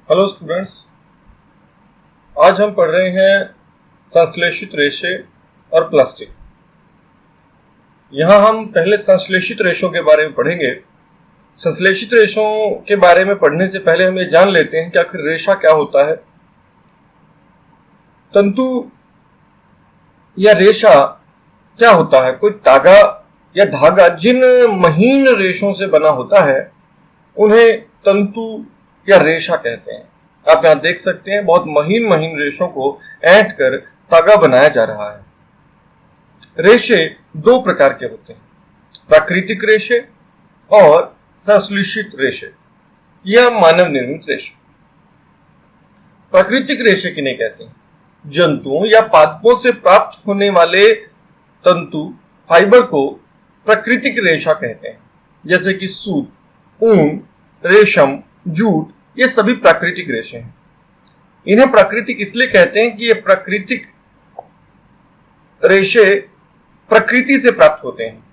Hello students, आज हम पढ़ रहे हैं संश्लेषित रेशे और प्लास्टिक। यहाँ हम पहले संश्लेषित रेशों के बारे में पढ़ेंगे। संश्लेषित रेशों के बारे में पढ़ने से पहले हम ये जान लेते हैं कि आखिर रेशा क्या होता है। तंतु या रेशा क्या होता है? कोई तागा या धागा जिन महीन रेशों से बना होता है उन्हें तंतु या रेशा कहते हैं। आप यहां देख सकते हैं, बहुत महीन महीन रेशों को ऐंठ कर तागा बनाया जा रहा है। रेशे दो प्रकार के होते हैं, प्राकृतिक रेशे और संश्लेषित रेशे या मानव निर्मित रेशे। प्राकृतिक रेशे किन्हें कहते हैं? जंतुओं या पादपों से प्राप्त होने वाले तंतु फाइबर को प्राकृतिक रेशा कहते हैं, जैसे कि सूत, ऊन, रेशम, जूट, ये सभी प्राकृतिक रेशे हैं। इन्हें प्राकृतिक इसलिए कहते हैं कि ये प्राकृतिक रेशे प्रकृति से प्राप्त होते हैं।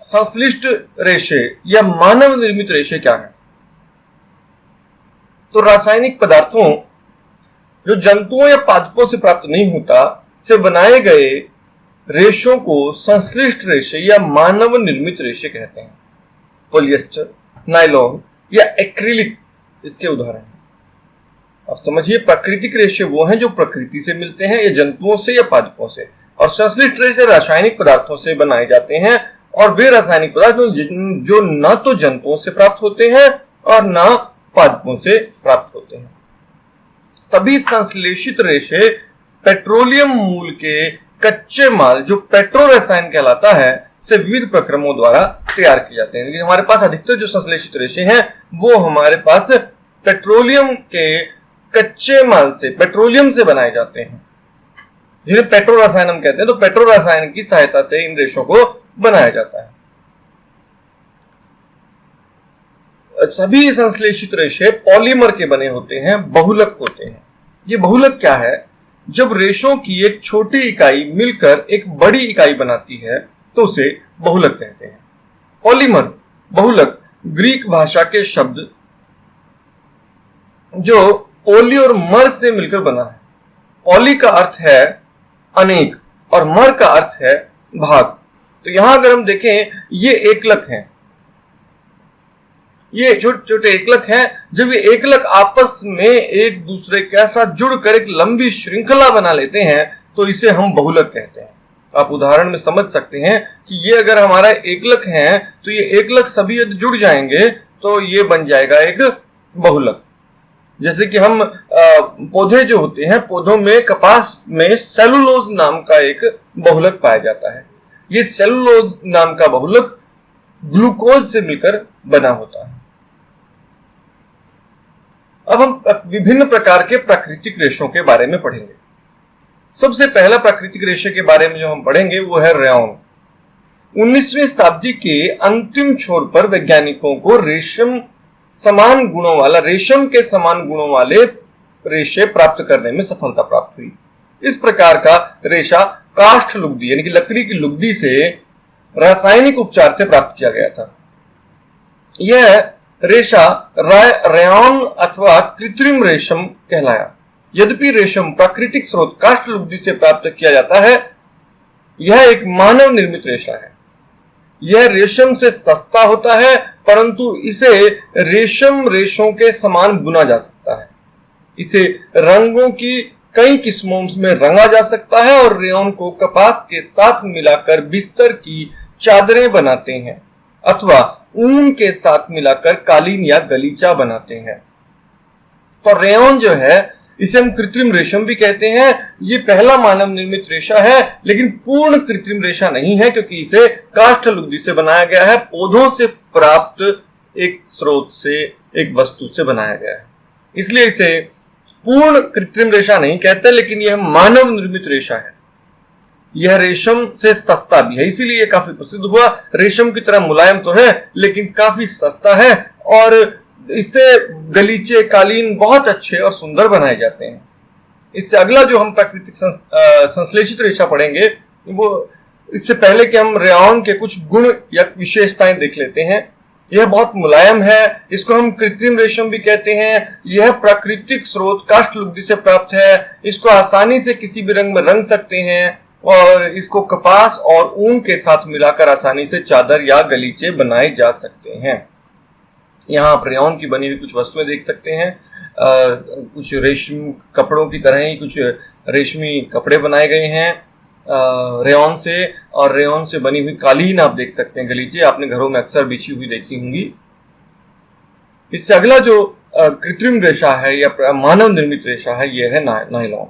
संश्लिष्ट रेशे या मानव निर्मित रेशे क्या हैं? तो रासायनिक पदार्थों जो जंतुओं या पादपों से प्राप्त नहीं होता से बनाए गए रेशों को संश्लिष्ट रेशे या मानव निर्मित रेशे कहते हैं। पॉलिएस्टर, नायलॉन या एक्रिलिक इसके उदाहरण हैं। अब समझिए, प्राकृतिक रेशे वो हैं जो प्रकृति से मिलते हैं, ये जंतुओं से या पादपों से, और संश्लिष्ट रेशे रासायनिक पदार्थों से बनाए जाते हैं, और वे रासायनिक पदार्थ जो न तो जंतुओं से प्राप्त होते हैं और न पादपों से प्राप्त होते हैं। सभी संश्लेषित रेशे पेट्रोलियम मूल के कच्चे माल जो पेट्रो रसायन कहलाता है से विविध प्रक्रमों द्वारा तैयार किए जाते हैं। लेकिन हमारे पास अधिकतर जो संश्लेषित रेशे हैं वो हमारे पास पेट्रोलियम के कच्चे माल से, पेट्रोलियम से बनाए जाते हैं, जिन्हें पेट्रो रसायन हम कहते हैं। तो पेट्रो रसायन की सहायता से इन रेशों को बनाया जाता है। सभी संश्लेषित रेशे पॉलीमर के बने होते हैं, बहुलक होते हैं। ये बहुलक क्या है? जब रेशों की एक छोटी इकाई मिलकर एक बड़ी इकाई बनाती है तो उसे बहुलक कहते हैं। पॉलीमर, बहुलक ग्रीक भाषा के शब्द जो पोली और मर से मिलकर बना है। पॉली का अर्थ है अनेक और मर का अर्थ है भाग। तो यहां अगर हम देखें, ये एकलक हैं, ये छोटे छोटे एकलक हैं। जब ये एकलक आपस में एक दूसरे के साथ जुड़कर एक लंबी श्रृंखला बना लेते हैं तो इसे हम बहुलक कहते हैं। आप उदाहरण में समझ सकते हैं कि ये अगर हमारा एकलक है तो ये एकलक सभी यदि जुड़ जाएंगे तो ये बन जाएगा एक बहुलक। जैसे कि हम पौधे जो होते हैं, पौधों में कपास में सेलुलोज नाम का एक बहुलक पाया जाता है। ये सेलुलोज नाम का बहुलक ग्लूकोज से मिलकर बना होता है। अब हम विभिन्न प्रकार के प्राकृतिक रेशों के बारे में पढ़ेंगे। सबसे पहला प्राकृतिक रेशे के बारे में जो हम पढ़ेंगे वो है रेयॉन। 19वीं शताब्दी के अंतिम छोर पर वैज्ञानिकों को रेशम के समान गुणों वाले रेशे प्राप्त करने में सफलता प्राप्त हुई। इस प्रकार का रेशा काष्ठ लुगदी यानी कि लकड़ी की लुगदी से रासायनिक उपचार से प्राप्त किया गया था। यह रेशा रेयॉन अथवा कृत्रिम रेशम कहलाया। यद्यपि रेशम प्राकृतिक स्रोत काष्ठ लुगदी से प्राप्त किया जाता है, यह एक मानव निर्मित रेशा है। यह रेशम से सस्ता होता है, परंतु इसे रेशम रेशों के समान बुना जा सकता है। इसे रंगों की कई किस्मों में रंगा जा सकता है और रेयॉन को कपास के साथ मिलाकर बिस्तर की चादरें बनाते हैं अथवा ऊन के साथ मिलाकर कालीन या गलीचा बनाते हैं। तो रेयॉन जो है इसे हम कृत्रिम रेशम भी कहते हैं। ये पहला मानव निर्मित रेशा है, लेकिन पूर्ण कृत्रिम रेशा नहीं है क्योंकि इसे काष्ठ लुगदी से बनाया गया है, पौधों से प्राप्त एक स्रोत से, एक वस्तु से बनाया गया है। इसलिए इसे पूर्ण कृत्रिम रेशा नहीं कहते, लेकिन यह मानव निर्मित रेशा है। यह रेशम से सस्ता भी है, इसीलिए काफी प्रसिद्ध हुआ। रेशम की तरह मुलायम तो है लेकिन काफी सस्ता है, और इससे गलीचे, कालीन बहुत अच्छे और सुंदर बनाए जाते हैं। इससे अगला जो हम प्राकृतिक संश्लेषित रेशा पढ़ेंगे, वो इससे पहले कि हम रेयॉन के कुछ गुण या विशेषताएं देख लेते हैं। यह बहुत मुलायम है, इसको हम कृत्रिम रेशम भी कहते हैं। यह प्राकृतिक स्रोत काष्ठ लुगदी से प्राप्त है। इसको आसानी से किसी भी रंग में रंग सकते हैं और इसको कपास और ऊन के साथ मिलाकर आसानी से चादर या गलीचे बनाए जा सकते हैं। यहाँ आप रेयॉन की बनी हुई कुछ वस्तुएं देख सकते हैं। कुछ रेशमी कपड़ों की तरह ही कुछ रेशमी कपड़े बनाए गए हैं रेयॉन से, और रेयॉन से बनी हुई कालीन आप देख सकते हैं, गलीचे आपने घरों में अक्सर बिछी हुई देखी होंगी। इससे अगला जो कृत्रिम रेशा है या मानव निर्मित रेशा है, यह है नायलॉन।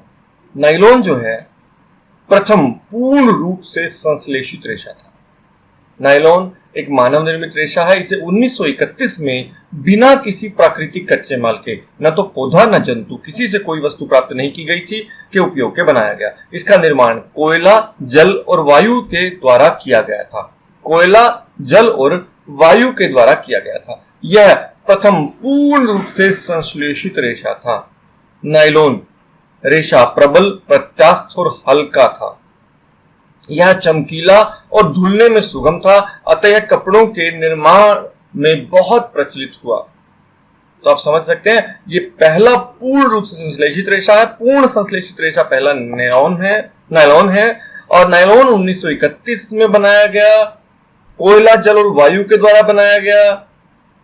नायलॉन जो है प्रथम पूर्ण रूप से संश्लेषित रेशा था। नायलॉन एक मानव निर्मित रेशा है। इसे 1931 में बिना किसी प्राकृतिक कच्चे माल के, न तो पौधा न जंतु, किसी से कोई वस्तु प्राप्त नहीं की गई थी, के उपयोग के बनाया गया। इसका निर्माण कोयला, जल और वायु के द्वारा किया गया था। कोयला, जल और वायु के द्वारा किया गया था। यह प्रथम पूर्ण रूप से संश्लेषित रेशा था। नायलॉन रेशा प्रबल, प्रत्यास्थ और हल्का था। यह चमकीला और धुलने में सुगम था, अतः यह कपड़ों के निर्माण में बहुत प्रचलित हुआ। तो आप समझ सकते हैं ये पहला पूर्ण रूप से संश्लेषित रेशा है। पूर्ण संश्लेषित रेशा पहला नायलॉन है और नायलॉन 1931 में बनाया गया, कोयला, जल और वायु के द्वारा बनाया गया।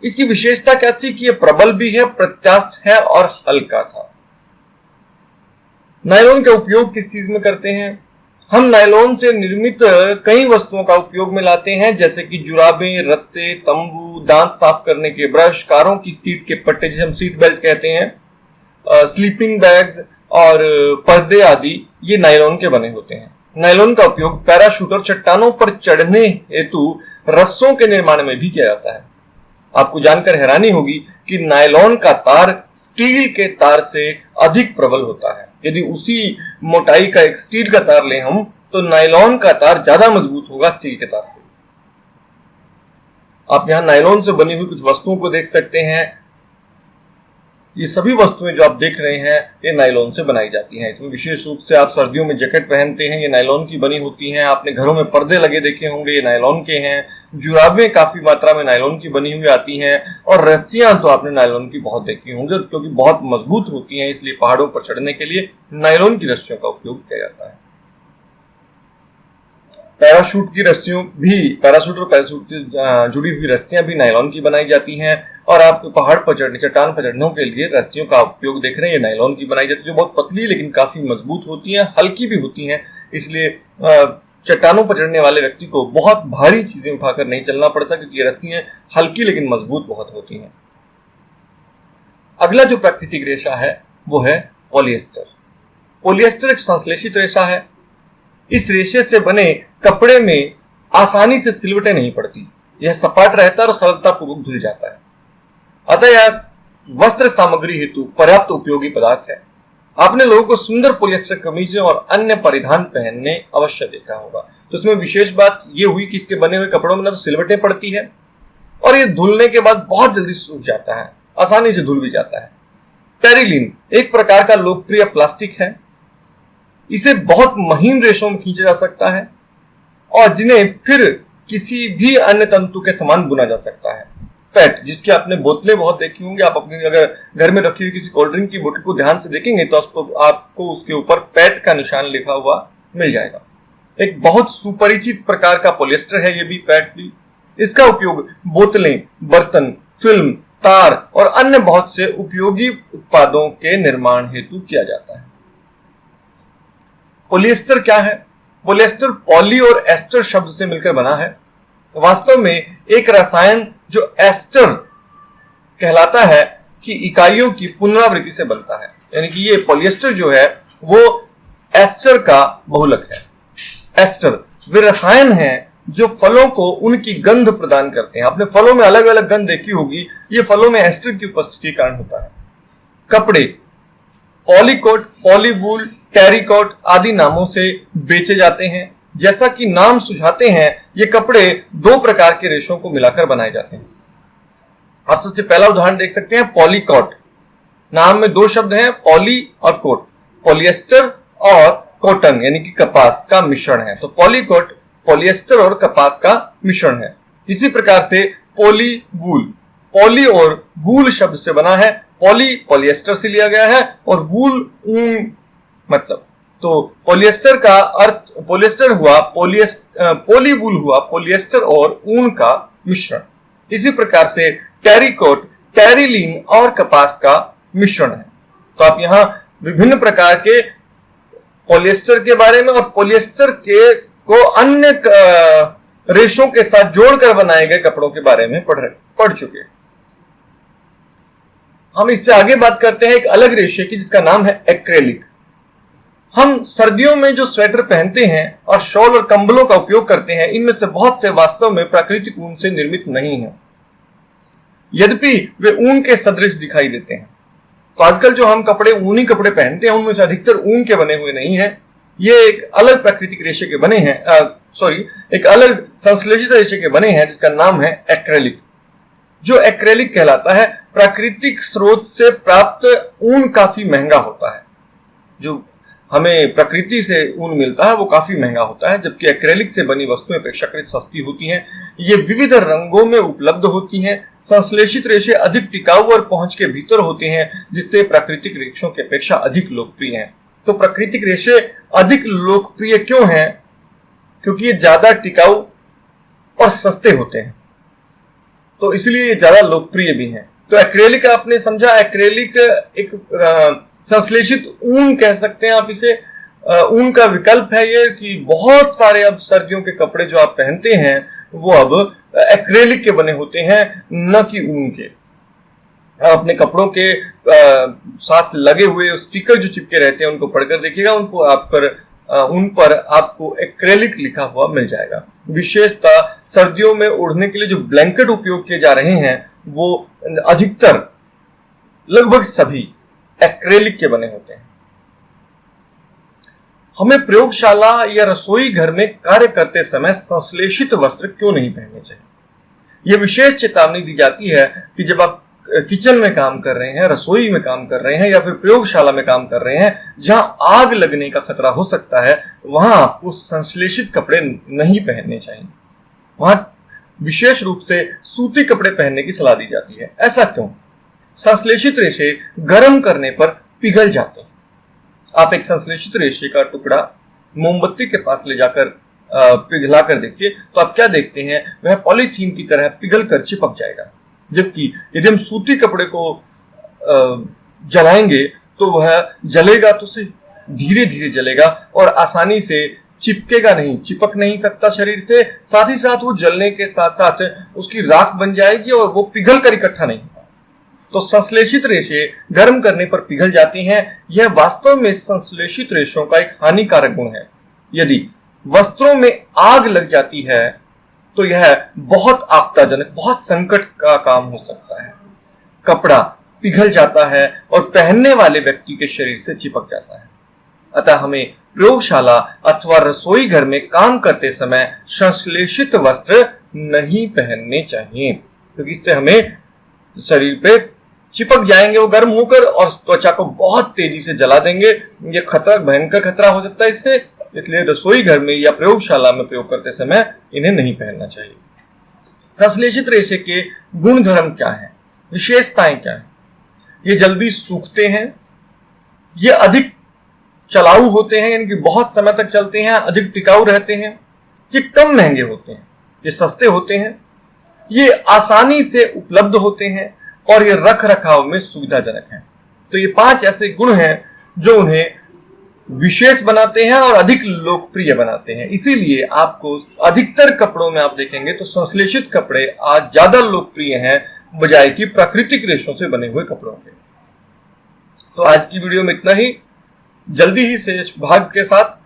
इसकी विशेषता क्या थी कि यह प्रबल भी है, प्रत्यास्थ है और हल्का था। नायलॉन का उपयोग किस चीज में करते हैं? हम नायलॉन से निर्मित कई वस्तुओं का उपयोग में लाते हैं, जैसे कि जुराबें, रस्से, तंबू, दांत साफ करने के ब्रश, कारों की सीट के पट्टे जिसे हम सीट बेल्ट कहते हैं, स्लीपिंग बैग्स और पर्दे आदि ये नायलॉन के बने होते हैं। नायलॉन का उपयोग पैराशूट और चट्टानों पर चढ़ने हेतु रस्सों के निर्माण में भी किया जाता है। आपको जानकर हैरानी होगी कि नायलॉन का तार स्टील के तार से अधिक प्रबल होता है। यदि उसी मोटाई का एक स्टील का तार लें हम, तो नायलॉन का तार ज्यादा मजबूत होगा स्टील के तार से। आप यहां नायलॉन से बनी हुई कुछ वस्तुओं को देख सकते हैं। ये सभी वस्तुएं जो आप देख रहे हैं ये नायलॉन से बनाई जाती हैं। इसमें विशेष रूप से आप सर्दियों में जैकेट पहनते हैं, ये नायलॉन की बनी होती हैं। आपने घरों में पर्दे लगे देखे होंगे, ये नायलॉन के हैं। जुराबें काफी मात्रा में नायलॉन की बनी हुई आती हैं और रस्सियां तो आपने नायलॉन की बहुत देखी होंगी, क्योंकि बहुत मजबूत होती हैं, इसलिए पहाड़ों पर चढ़ने के लिए नायलॉन की रस्सियों का उपयोग किया जाता है। पैराशूट और पैराशूट की जुड़ी हुई रस्सियां भी नायलॉन की बनाई जाती हैं। और आप पहाड़ पर चढ़ने, चट्टान पर चढ़ने के लिए रस्सियों का उपयोग देख रहे हैं, ये नायलॉन की बनाई जाती है, जो बहुत पतली लेकिन काफी मजबूत होती हैं, हल्की भी होती हैं। इसलिए चट्टानों पर चढ़ने वाले व्यक्ति को बहुत भारी चीजें उठाकर नहीं चलना पड़ता, क्योंकि ये रस्सियां हल्की लेकिन मजबूत बहुत होती हैं। अगला जो प्राकृतिक रेशा है वो है पॉलिएस्टर। पॉलिएस्टर एक संश्लेषित रेशा है। इस रेशे से बने कपड़े में आसानी से सिलवटें नहीं पड़ती, यह सपाट रहता है और सरलतापूर्वक धुल जाता है, अतः यह वस्त्र सामग्री हेतु पर्याप्त उपयोगी पदार्थ है। आपने लोगों को सुंदर पॉलिएस्टर कमीजें और अन्य परिधान पहनने अवश्य देखा होगा। तो इसमें विशेष बात यह हुई कि इसके बने हुए कपड़ों में ना तो सिलवटें पड़ती है और ये धुलने के बाद बहुत जल्दी सूख जाता है, आसानी से धुल भी जाता है। टेरिलीन एक प्रकार का लोकप्रिय प्लास्टिक है। इसे बहुत महीन रेशों में खींचा जा सकता है और जिन्हें फिर किसी भी अन्य तंतु के समान बुना जा सकता है। पैट, जिसकी आपने बोतलें बहुत देखी होंगी, आप अपने अगर घर में रखी हुई किसी कोल्ड ड्रिंक की बोतल को ध्यान से देखेंगे तो आपको उसके ऊपर पैट का निशान लिखा हुआ मिल जाएगा। एक बहुत सुपरिचित प्रकार का पॉलिएस्टर है ये भी, पैट भी। इसका उपयोग बोतलें, बर्तन, फिल्म, तार और अन्य बहुत से उपयोगी उत्पादों के निर्माण हेतु किया जाता है। पॉलिएस्टर क्या है? पॉलिएस्टर पॉली और एस्टर शब्द से मिलकर बना है। वास्तव में एक रसायन जो एस्टर कहलाता है कि इकाइयों की पुनरावृत्ति से बनता है, यानी कि ये पॉलिएस्टर जो है वो एस्टर का बहुलक है। एस्टर वे रसायन हैं जो फलों को उनकी गंध प्रदान करते हैं। आपने फलों में अलग अलग गंध देखी होगी, ये फलों में एस्टर की उपस्थिति के कारण होता है। कपड़े पॉलीकोट, पॉलीवूल, टेरिकॉट आदि नामों से बेचे जाते हैं। जैसा कि नाम सुझाते हैं, ये कपड़े दो प्रकार के रेशों को मिलाकर बनाए जाते हैं। आप सबसे पहला उदाहरण देख सकते हैं, पॉलीकोट। नाम में दो शब्द हैं, पॉली और कोट। पॉलिएस्टर और कॉटन यानी कि कपास का मिश्रण है। तो पॉलीकोट पॉलिएस्टर और कपास का मिश्रण है। इसी प्रकार से पॉली वूल। पॉली और वूल शब्द से बना है। पॉली पॉलिएस्टर से लिया गया है और वूल ऊन मतलब। तो पॉलिएस्टर का अर्थ पॉलिएस्टर हुआ पॉली वूल हुआ पॉलिएस्टर और ऊन का मिश्रण। इसी प्रकार से टेरिकोट टेरिलीन और कपास का मिश्रण है। तो आप यहाँ विभिन्न प्रकार के पॉलिएस्टर के बारे में और पॉलिएस्टर के को अन्य रेशों के साथ जोड़कर बनाए गए कपड़ों के बारे में पढ़ चुके हैं। हम इससे आगे बात करते हैं एक अलग रेशे की जिसका नाम है एक्रेलिक। हम सर्दियों में जो स्वेटर पहनते हैं और शॉल और कंबलों का उपयोग करते हैं, इनमें से बहुत से वास्तव में प्राकृतिक ऊन से निर्मित नहीं है, यद्यपि वे ऊन के सदृश दिखाई देते हैं। तो आजकल जो हम कपड़े ऊनी कपड़े पहनते हैं उनमें से अधिकतर ऊन के बने हुए नहीं है। ये एक अलग प्राकृतिक रेशे के बने हैं, एक अलग संश्लेषित रेशे के बने हैं जिसका नाम है एक्रेलिक। जो एक्रेलिक कहलाता है, प्राकृतिक स्रोत से प्राप्त ऊन काफी महंगा होता है। जो हमें प्रकृति से ऊन मिलता है वो काफी महंगा होता है, जबकि एक्रेलिक से बनी वस्तुएं अपेक्षाकृत सस्ती होती हैं। ये विविध रंगों में उपलब्ध होती हैं। संश्लेषित रेशे अधिक टिकाऊ और पहुंच के भीतर होते हैं, जिससे प्राकृतिक रेशों की अपेक्षा अधिक लोकप्रिय हैं। तो प्राकृतिक रेशे अधिक लोकप्रिय क्यों हैं? क्योंकि ये ज्यादा टिकाऊ और सस्ते होते हैं, तो इसलिए ये ज्यादा लोकप्रिय भी हैं। तो एक्रेलिक आपने समझा, एक्रेलिक एक संश्लेषित ऊन कह सकते हैं आप इसे। ऊन का विकल्प है ये कि बहुत सारे अब सर्दियों के कपड़े जो आप पहनते हैं वो अब एक्रेलिक के बने होते हैं, न कि ऊन के। आप अपने कपड़ों के साथ लगे हुए स्टिकर जो चिपके रहते हैं उनको पढ़कर देखिएगा, उन पर आपको एक्रेलिक लिखा हुआ मिल जाएगा। विशेषतः सर्दियों में ओढ़ने के लिए जो ब्लैंकेट उपयोग किए जा रहे हैं वो अधिकतर लगभग सभी एक्रेलिक के बने होते हैं। हमें प्रयोगशाला या रसोई घर में कार्य करते समय संश्लेषित वस्त्र क्यों नहीं पहनने चाहिए? यह विशेष चेतावनी दी जाती है कि जब आप किचन में काम कर रहे हैं, रसोई में काम कर रहे हैं या फिर प्रयोगशाला में काम कर रहे हैं जहां आग लगने का खतरा हो सकता है, वहां आपको संश्लेषित कपड़े नहीं पहनने चाहिए। वहां विशेष रूप से सूती कपड़े पहनने की सलाह दी जाती है। ऐसा क्यों? संश्लेषित रेशे गर्म करने पर पिघल जाते हैं। आप एक संश्लेषित रेशे का टुकड़ा मोमबत्ती के पास ले जाकर पिघला कर देखिए तो आप क्या देखते हैं, वह पॉलीथीन की तरह पिघल कर चिपक जाएगा। जबकि यदि हम सूती कपड़े को जलाएंगे तो वह जलेगा तो से धीरे धीरे जलेगा और आसानी से चिपकेगा नहीं, चिपक नहीं सकता शरीर से। साथ ही साथ वो जलने के साथ साथ उसकी राख बन जाएगी और वो पिघल कर इकट्ठा नहीं होगा। तो संश्लेषित रेशे गर्म करने पर पिघल जाती हैं। यह वास्तव में संश्लेषित रेशों का एक हानिकारक गुण है। यदि वस्त्रों में आग लग जाती है तो यह बहुत आपदाजनक, बहुत संकट का काम हो सकता है। कपड़ा पिघल जाता है और पहनने वाले व्यक्ति के शरीर से चिपक जाता है। अतः हमें प्रयोगशाला अथवा रसोई घर में काम करते समय संश्लेषित वस्त्र नहीं पहनने चाहिए, क्योंकि इससे हमें शरीर पे चिपक जाएंगे वो गर्म होकर और त्वचा को बहुत तेजी से जला देंगे। ये खतरा, भयंकर खतरा हो सकता है इससे। इसलिए रसोई घर में या प्रयोगशाला में प्रयोग करते समय इन्हें नहीं पहनना चाहिए। संश्लेषित रेशे के गुण धर्म क्या है, विशेषताएं क्या है? ये जल्दी सूखते हैं, ये अधिक चलाऊ होते हैं, यानी कि बहुत समय तक चलते हैं, अधिक टिकाऊ रहते हैं, ये कम महंगे होते हैं, ये सस्ते होते हैं, ये आसानी से उपलब्ध होते हैं और ये रख रखाव में सुविधाजनक हैं। तो ये 5 ऐसे गुण हैं जो उन्हें विशेष बनाते हैं और अधिक लोकप्रिय बनाते हैं। इसीलिए आपको अधिकतर कपड़ों में आप देखेंगे तो संश्लेषित कपड़े आज ज्यादा लोकप्रिय हैं बजाय कि प्राकृतिक रेशों से बने हुए कपड़ों के। तो आज की वीडियो में इतना ही। जल्दी ही शेष भाग के साथ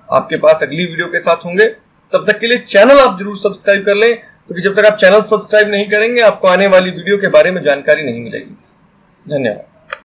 आपके पास अगली वीडियो के साथ होंगे। तब तक के लिए चैनल आप जरूर सब्सक्राइब कर लें, क्योंकि जब तक आप चैनल सब्सक्राइब नहीं करेंगे आपको आने वाली वीडियो के बारे में जानकारी नहीं मिलेगी। धन्यवाद।